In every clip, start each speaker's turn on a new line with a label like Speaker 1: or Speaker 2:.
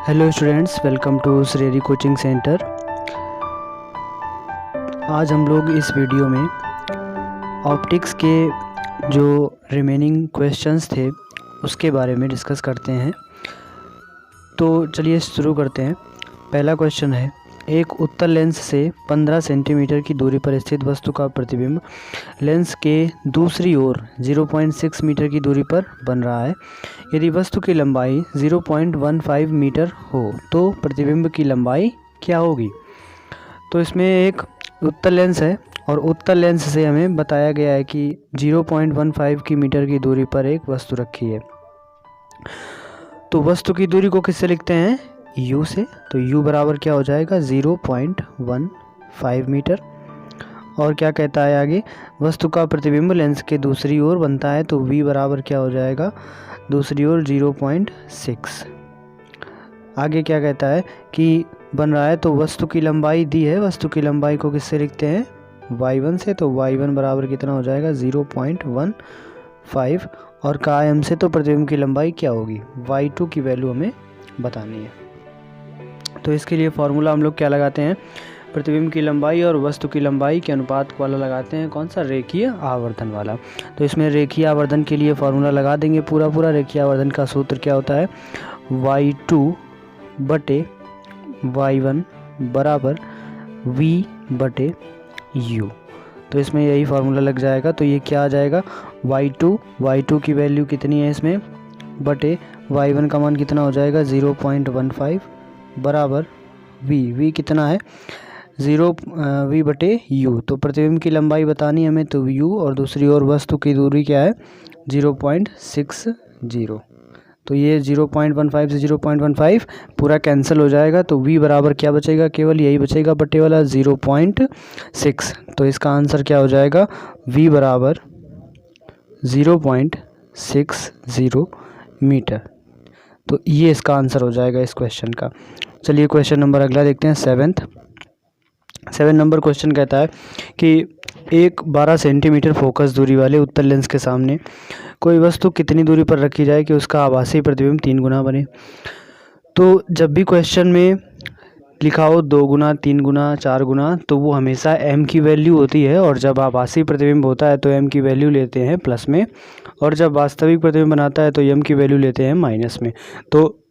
Speaker 1: Hello students, welcome to श्रेरी coaching centre. आज हम लोग इस वीडियो में ऑप्टिक्स के जो रिमेनिंग क्वेश्चंस थे उसके बारे में डिस्कस करते हैं। तो चलिए शुरू करते हैं। पहला क्वेश्चन है, एक उत्तल लेंस से 15 सेंटीमीटर की दूरी पर स्थित वस्तु का प्रतिबिंब लेंस के दूसरी ओर 0.6 मीटर की दूरी पर बन रहा है। यदि वस्तु की लंबाई 0.15 मीटर हो तो प्रतिबिंब की लंबाई क्या होगी। तो इसमें एक उत्तल लेंस है और उत्तल लेंस से हमें बताया गया है कि 0.15 की मीटर की दूरी पर एक वस्तु रखी है। तो वस्तु की दूरी को किससे लिखते हैं, u से। तो u बराबर क्या हो जाएगा, 0.15 मीटर। और क्या कहता है आगे, वस्तु का प्रतिबिंब लेंस के दूसरी ओर बनता है तो v बराबर क्या हो जाएगा, दूसरी ओर 0.6। आगे क्या कहता है कि बन रहा है तो वस्तु की लंबाई दी है, वस्तु की लंबाई को किससे लिखते हैं, y1 से। तो y1 बराबर कितना हो जाएगा, 0.15। और कहा है हमसे तो प्रतिबिंब की लंबाई क्या होगी, y2 की वैल्यू हमें बतानी है। तो इसके लिए फॉर्मूला हम लोग क्या लगाते हैं, प्रतिबिंब की लंबाई और वस्तु की लंबाई के अनुपात वाला लगाते हैं। कौन सा, रेखीय आवर्धन वाला। तो इसमें रेखीय आवर्धन के लिए फॉर्मूला लगा देंगे पूरा। रेखीय आवर्धन का सूत्र क्या होता है, y2 बटे y1 बराबर v बटे u। तो इसमें यही फार्मूला लग जाएगा। तो ये क्या आ जाएगा, y2 की वैल्यू कितनी है इसमें, बटे y1 का मान कितना हो जाएगा, 0.15 बराबर v कितना है, v बटे u। तो प्रतिबिंब की लंबाई बतानी हमें तो u, और दूसरी ओर वस्तु की दूरी क्या है, 0.60। तो ये 0.15 से 0.15 पूरा कैंसिल हो जाएगा। तो v बराबर क्या बचेगा, केवल यही बचेगा बटे वाला 0.6। तो इसका आंसर क्या हो जाएगा, v बराबर 0.60 मीटर। तो ये इसका आंसर हो जाएगा इस क्वेश्चन का। चलिए क्वेश्चन नंबर अगला देखते हैं, 7 नंबर क्वेश्चन कहता है कि एक 12 सेंटीमीटर फोकस दूरी वाले उत्तल लेंस के सामने कोई वस्तु कितनी दूरी पर रखी जाए कि उसका आभासी प्रतिबिंब 3 गुना बने। तो जब भी क्वेश्चन में लिखा हो 2 गुना, 3 गुना, 4 गुना, तो वो हमेशा m की वैल्यू होती है। और जब आभासी प्रतिबिंब होता है तो m की वैल्यू लेते हैं प्लस में, और जब वास्तविक प्रतिबिंब बनाता है तो m की वैल्यू लेते हैं माइनस में। तो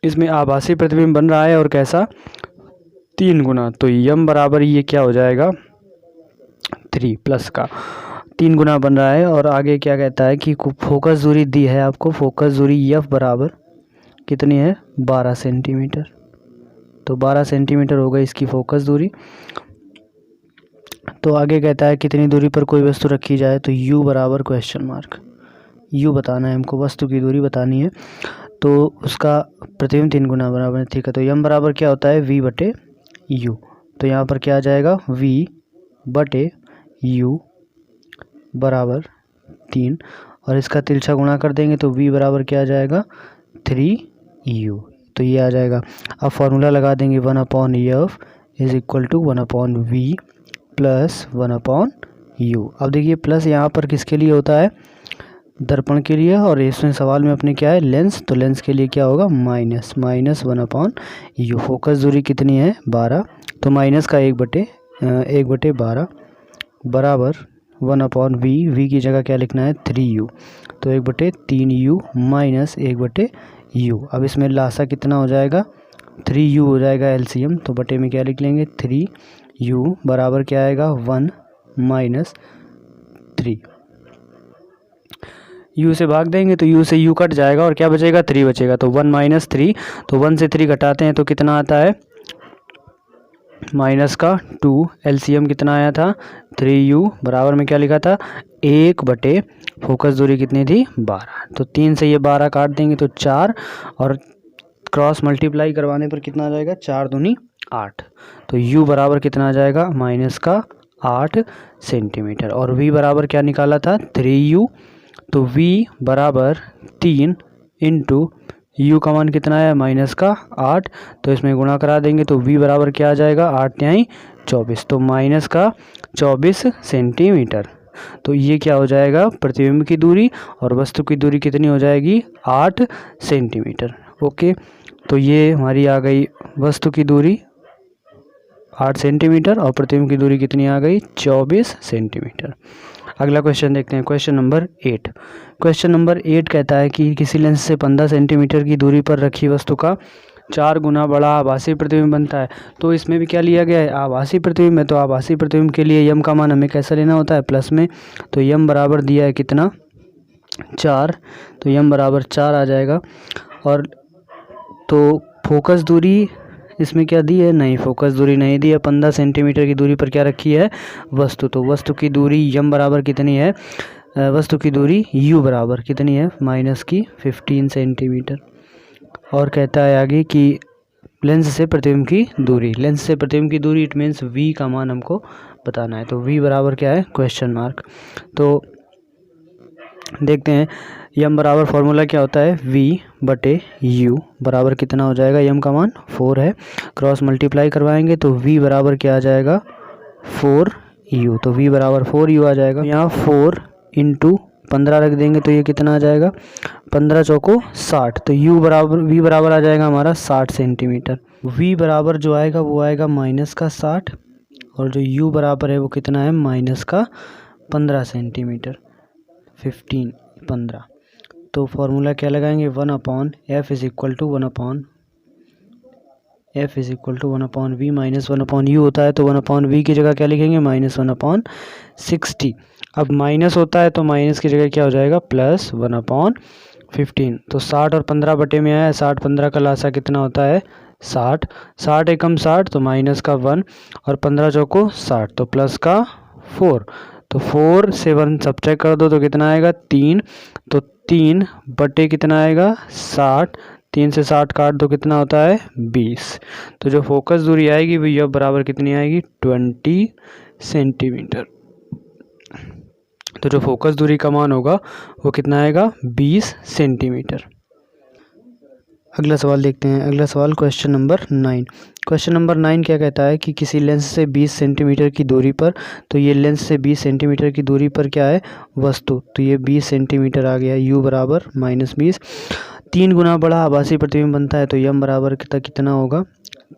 Speaker 1: इसमें आभासी प्रतिबिंब बन रहा है और कैसा, 3 गुना। तो m बराबर ये क्या हो जाएगा, 3 प्लस का 3 गुना बन रहा है। और आगे क्या कहता है कि फोकस दूरी दी है आपको, फोकस दूरी f बराबर कितनी है, 12 सेंटीमीटर। तो 12 सेंटीमीटर हो गई इसकी फोकस दूरी। तो आगे कहता है कितनी दूरी पर कोई वस्तु रखी जाए, तो u बराबर क्वेश्चन मार्क, u बताना है हमको, वस्तु की दूरी बतानी है। तो उसका प्रतिबिंब 3 गुना बराबर है, ठीक है। तो m बराबर क्या होता है, v बटे u। तो यहाँ पर क्या आ जाएगा, v बटे u बराबर 3, और इसका तिरछा गुणा कर देंगे तो v बराबर क्या आ जाएगा, 3u। तो ये आ जाएगा। अब फॉर्मूला लगा देंगे, 1/f is equal to 1/v plus 1/u। अब देखिए प्लस यहाँ पर किसके लिए होता है, दर्पण के लिए, और इसमें सवाल में अपने क्या है, लेंस। तो लेंस के लिए क्या होगा, माइनस 1/u। फोकस दूरी कितनी है, 12। तो माइनस का 1/12 बराबर 1/v। v की जगह क्या लिखना है, 3u। तो 1/3u माइनस 1/u। अब इसमें लासा कितना हो जाएगा, 3u हो जाएगा एलसीएम। तो बटे में क्या लिख लेंगे, 3u बराबर क्या आएगा, 1 माइनस 3। u से भाग देंगे तो u से u कट जाएगा और क्या बचेगा, 3 बचेगा। तो 1 माइनस 3, तो 1 से 3 घटाते हैं तो कितना आता है, माइनस का 2। एलसीएम कितना आया था, 3u बराबर में क्या लिखा था, 1 बटे फोकस दूरी कितनी थी, 12। तो 3 से ये 12 काट देंगे तो 4, और क्रॉस मल्टीप्लाई करवाने पर कितना आ जाएगा, 4 दूनी 8। तो u बराबर कितना आ जाएगा, माइनस का 8 सेंटीमीटर। और v बराबर क्या निकाला था, 3u। तो v बराबर 3 इंटू u का मान कितना है, माइनस का 8। तो इसमें गुणा करा देंगे तो v बराबर क्या आ जाएगा, 8 यानी 24। तो माइनस का 24 सेंटीमीटर। तो ये क्या हो जाएगा, प्रतिबिंब की दूरी, और वस्तु की दूरी कितनी हो जाएगी, 8 सेंटीमीटर। ओके, तो ये हमारी आ गई वस्तु की दूरी 8 सेंटीमीटर और प्रतिबिंब की दूरी कितनी आ गई 24 सेंटीमीटर। अगला क्वेश्चन देखते हैं, क्वेश्चन नंबर 8। क्वेश्चन नंबर 8 कहता है कि किसी लेंस से 15 सेंटीमीटर की दूरी पर रखी वस्तु का 4 गुना बड़ा आभासी प्रतिबिंब बनता है। तो इसमें भी क्या लिया गया है, आभासी प्रतिबिंब है। तो आभासी प्रतिबिंब के लिए यम का मान हमें कैसा लेना होता है, प्लस में। तो यम बराबर दिया है कितना 4, तो यम बराबर 4 आ जाएगा। और तो फोकस दूरी इसमें क्या दी है, नहीं, फोकस दूरी नहीं दी है। 15 सेंटीमीटर की दूरी पर क्या रखी है वस्तु, तो वस्तु की दूरी यम बराबर कितनी है, वस्तु की दूरी यू बराबर कितनी है -15 सेंटीमीटर। और कहता है आगे कि लेंस से प्रतिबिंब की दूरी, लेंस से प्रतिबिंब की दूरी इट मीन्स v का मान हमको बताना है। तो v बराबर क्या है क्वेश्चन मार्क। तो देखते हैं यम बराबर फॉर्मूला क्या होता है, v/u बराबर कितना हो जाएगा, यम का मान 4 है, क्रॉस मल्टीप्लाई करवाएंगे तो v बराबर क्या आ जाएगा 4u। तो v बराबर 4u आ जाएगा। यहाँ 4 × 15 रख देंगे तो ये कितना आ जाएगा 15 चौको 60। तो v बराबर आ जाएगा हमारा 60 सेंटीमीटर। v बराबर जो आएगा वो आएगा -60 और जो u बराबर है वो कितना है -15 सेंटीमीटर, 15। तो फॉर्मूला क्या लगाएंगे 1/f = 1/v - 1/u होता है। तो 1/v की जगह क्या लिखेंगे -1/60। अब माइनस होता है तो माइनस की जगह क्या हो जाएगा +1/15। तो 60 और 15 बटे में आया है, 60 15 का लासा कितना होता है 60, 60 एकम 60 तो माइनस का 1 और 15 चौको 60 तो प्लस का 4। तो 4 से 1 सब्ट्रैक्ट कर दो तो कितना आएगा 3। तो 3 बटे कितना आएगा 60, 3 से 60 काट दो कितना होता है 20। तो जो फोकस दूरी आएगी वो यह बराबर कितनी आएगी 20 सेंटीमीटर। तो जो फोकस दूरी का मान होगा वो कितना आएगा 20 सेंटीमीटर। अगला सवाल देखते हैं। अगला सवाल क्वेश्चन नंबर 9। क्वेश्चन नंबर 9 क्या कहता है कि किसी लेंस से 20 सेंटीमीटर की दूरी पर, तो ये लेंस से 20 सेंटीमीटर की दूरी पर क्या है वस्तु, तो ये 20 सेंटीमीटर आ गया, u बराबर -20 3 गुना बड़ा आभासी प्रतिबिंब बनता है। तो यम बराबर कितना होगा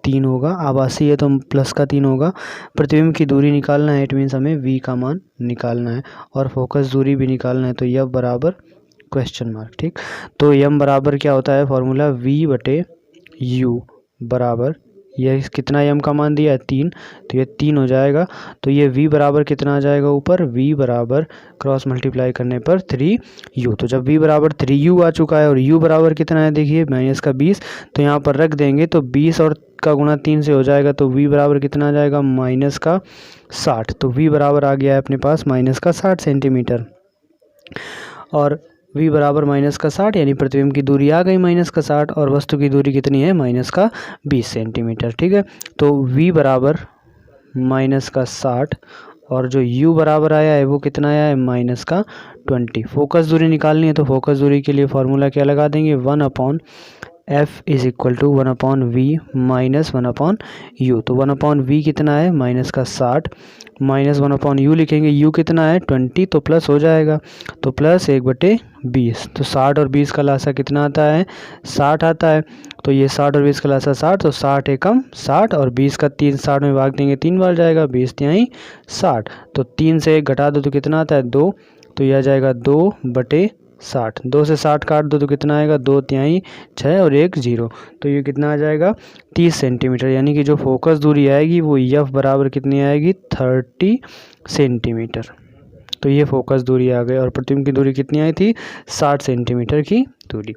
Speaker 1: 3 होगा, आभासी है तो प्लस का 3 होगा। प्रतिबिंब की दूरी निकालना है, इट मीन्स हमें v का मान निकालना है और फोकस दूरी भी निकालना है। तो यम बराबर क्वेश्चन मार्क, ठीक। तो यम बराबर क्या होता है फॉर्मूला v/u बराबर, यह कितना यम का मान दिया है 3, तो ये 3 हो जाएगा। तो ये v बराबर कितना आ जाएगा ऊपर, v बराबर क्रॉस मल्टीप्लाई करने पर 3u। तो जब v बराबर 3u आ चुका है और u बराबर कितना है देखिए -20, तो यहाँ पर रख देंगे तो 20 और का गुणा 3 से हो जाएगा। तो v बराबर कितना आ जाएगा -60। तो v बराबर आ गया है अपने पास -60 सेंटीमीटर और v बराबर -60 यानी प्रतिबिंब की दूरी आ गई -60 और वस्तु की दूरी कितनी है -20 सेंटीमीटर, ठीक है। तो v बराबर -60 और जो u बराबर आया है वो कितना आया है -20। फोकस दूरी निकालनी है तो फोकस दूरी के लिए फॉर्मूला क्या लगा देंगे 1/f = 1/v - 1/u। तो 1/v कितना है -60 -1/u लिखेंगे, u कितना है 20 तो प्लस हो जाएगा, तो प्लस 1/20। तो 60 और 20 का लासा कितना आता है 60 आता है। तो ये 60 और 20 का लासा 60, तो 60 एकम 60 और 20 का 3 60 में भाग देंगे 3 बार जाएगा, 20 तिहाई 60। तो 3 से 1 घटा दो तो कितना आता है 2, तो यह आ जाएगा 2/60। 2 से 60 काट दो तो कितना आएगा 2 तिहाई 6 और 1 0। तो ये कितना आ जाएगा 30 सेंटीमीटर, यानी कि जो फोकस दूरी आएगी वो f बराबर कितनी आएगी 30 सेंटीमीटर। तो ये फोकस दूरी आ गई और प्रतिबिंब की दूरी कितनी आई थी 60 सेंटीमीटर की दूरी।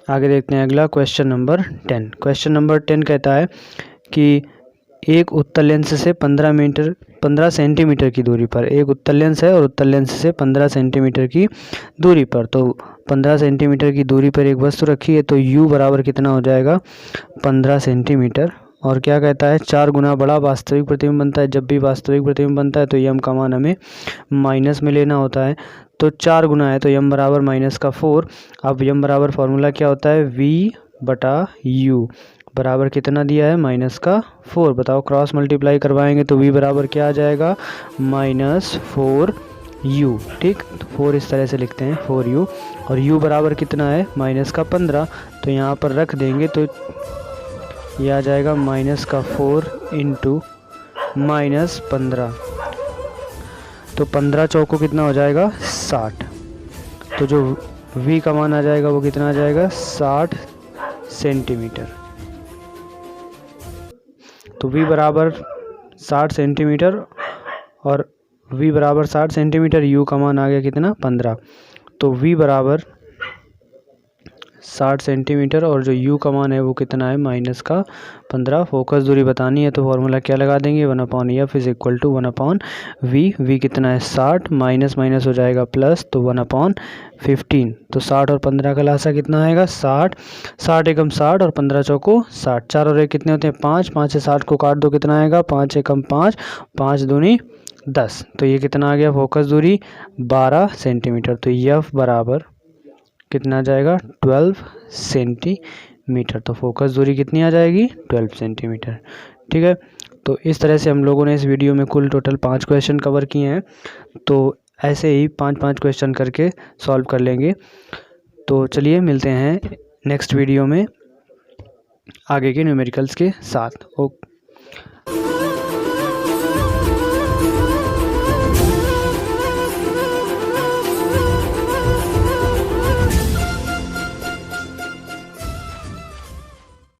Speaker 1: आगे देखते हैं अगला क्वेश्चन नंबर 10। क्वेश्चन नंबर 10 कहता है कि एक उत्तल लेंस से 15 सेंटीमीटर की दूरी पर, एक उत्तल लेंस है और उत्तल लेंस से 15 सेंटीमीटर की दूरी पर, तो 15 सेंटीमीटर की दूरी पर एक वस्तु रखी है। तो u बराबर कितना हो जाएगा 15 सेंटीमीटर और क्या कहता है 4 गुना बड़ा वास्तविक प्रतिबिंब बनता है। जब भी वास्तविक प्रतिबिंब बनता है तो यम का मान हमें माइनस में लेना होता है। तो 4 गुना है तो यम बराबर -4। अब यम बराबर फॉर्मूला क्या होता है v/u बराबर कितना दिया है -4। बताओ क्रॉस मल्टीप्लाई करवाएंगे तो v बराबर क्या आ जाएगा -4 u, ठीक। तो 4 इस तरह से लिखते हैं 4u, और u बराबर कितना है माइनस का 15, तो यहाँ पर रख देंगे तो ये आ जाएगा माइनस का 4 इंटू माइनस 15, तो 15 चौको कितना हो जाएगा 60। तो जो v का मान आ जाएगा वो कितना आ जाएगा 60 सेंटीमीटर। तो v बराबर 60 सेंटीमीटर, और v बराबर 60 सेंटीमीटर, u का मान आ गया कितना 15। तो v बराबर 60 सेंटीमीटर और जो u का मान है वो कितना है माइनस का 15। फोकस दूरी बतानी है तो फॉर्मूला क्या लगा देंगे, 1/f is equal to 1/v। v कितना है 60, माइनस माइनस हो जाएगा प्लस, तो 1/15। तो 60 और 15 का लासा कितना आएगा 60, 60 एकम 60 और 15 चौको 60, 4 और 1 कितने होते हैं 5, 5 से 60 को काट दो कितना आएगा 5 एकम 5, 5 दूनी 10। तो ये कितना आ गया फोकस दूरी 12 सेंटीमीटर। तो f बराबर कितना आ जाएगा 12 सेंटीमीटर। तो फोकस दूरी कितनी आ जाएगी 12 सेंटीमीटर, ठीक है। तो इस तरह से हम लोगों ने इस वीडियो में कुल टोटल 5 क्वेश्चन कवर किए हैं। तो ऐसे ही 5-5 क्वेश्चन करके सॉल्व कर लेंगे। तो चलिए मिलते हैं नेक्स्ट वीडियो में आगे के न्यूमेरिकल्स के साथ। ओके।